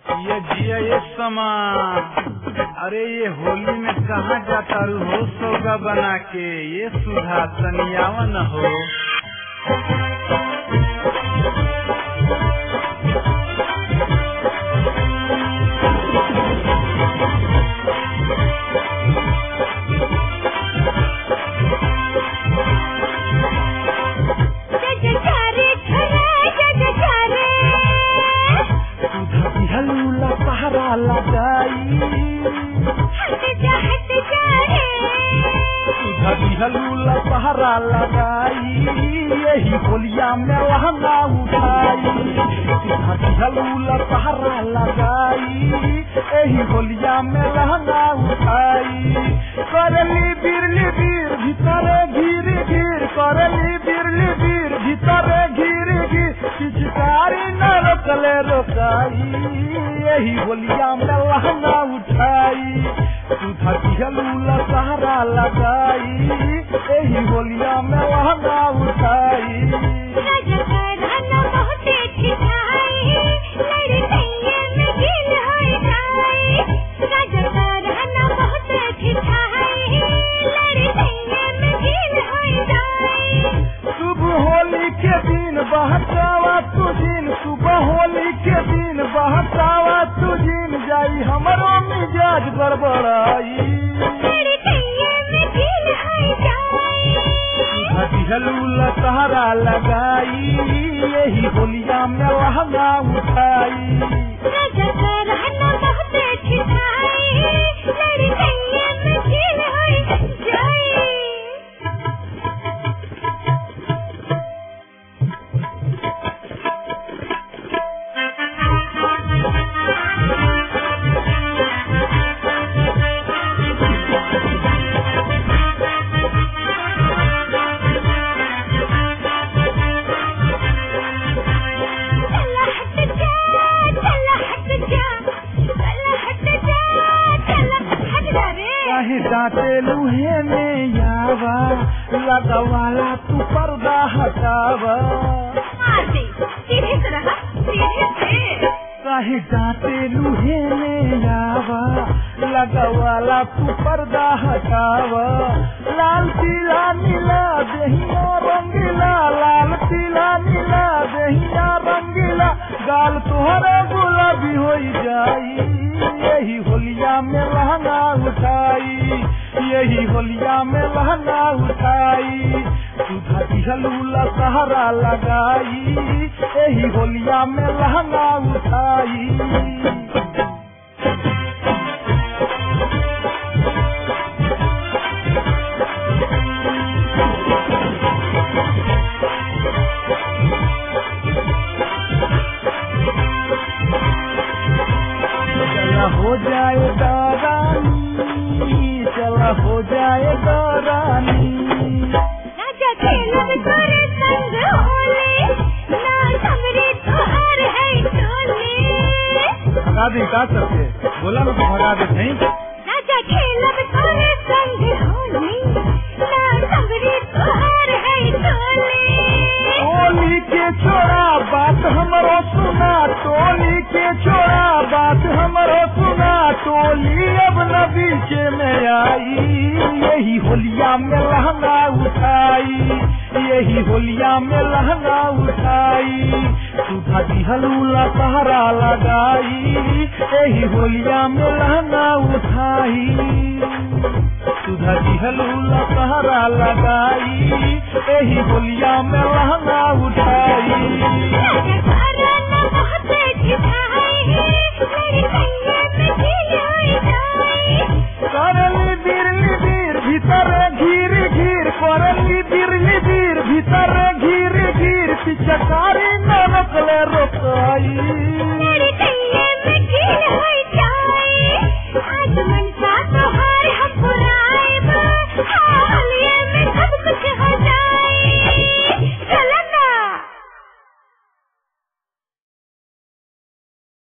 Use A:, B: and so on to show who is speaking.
A: ये जिया ये समान। अरे ये होली में कहाँ जाता रू हो सौगा बना के, ये सुधा तनियावा न हो।
B: हलूला पहरा लगाई यही होलिया में लहंगा उठाई। हलूला पहरा लगाई यही होलिया में लहंगा उठाई। करली बिरली बीर भीतरे घीर घीर, करली बिरली बीर भीतरे घीर घीर, पिचकारी न रोकले रोकाई यही होलिया में लहंगा उठाई। हलूला पहरा लगाई यही होलिया में लहंगा उठाई। सुबह होली के दिन बहकावा तुझिन, सुबह होली के दिन बहकावा तुझिन, जाई हमरो मिजाज गड़बड़ाई। हलूला सहारा लगाई यही होलिया में लहंगा उठाई। डांटे लूहे में यावा लगवाला तू पर्दा हटावा। कहीं डांटे लूहे में यावा लगवाला तू पर्दा हटावा। लाल पीला नीला दहिया रंगीला, लाल पीला नीला दहिया रंगीला, गाल तोहरा गुलाबी हो जाई यही होलिया में लहंगा उठाई। यही होलिया में लहंगा उठाई। हलूला सहारा लगाई यही होलिया में लहंगा उठाई। हो जाए रानी, चला हो जाए रानी।
C: राजा खेलब तोरे संग होले, ना हमरे तोहर है टोले।
A: भगा दे का करके बोला ना तो भगा दे नहीं।
C: राजा खेलब तोरे संग होले, ना हमरे तोहर है टोले।
B: टोली के छोड़ा बात हमरो सुना, टोली के छोड़ा बात हमरो सुना, टोली अब न बीचे में आई यही होलिया में लहंगा उठाई। यही होलिया में लहंगा उठाई। सुधा की हलूला पहरा लगाई यही होलिया में लहंगा उठाई। सुधा की हलूला पहरा लगाई यही होलिया में लहंगा उठाई।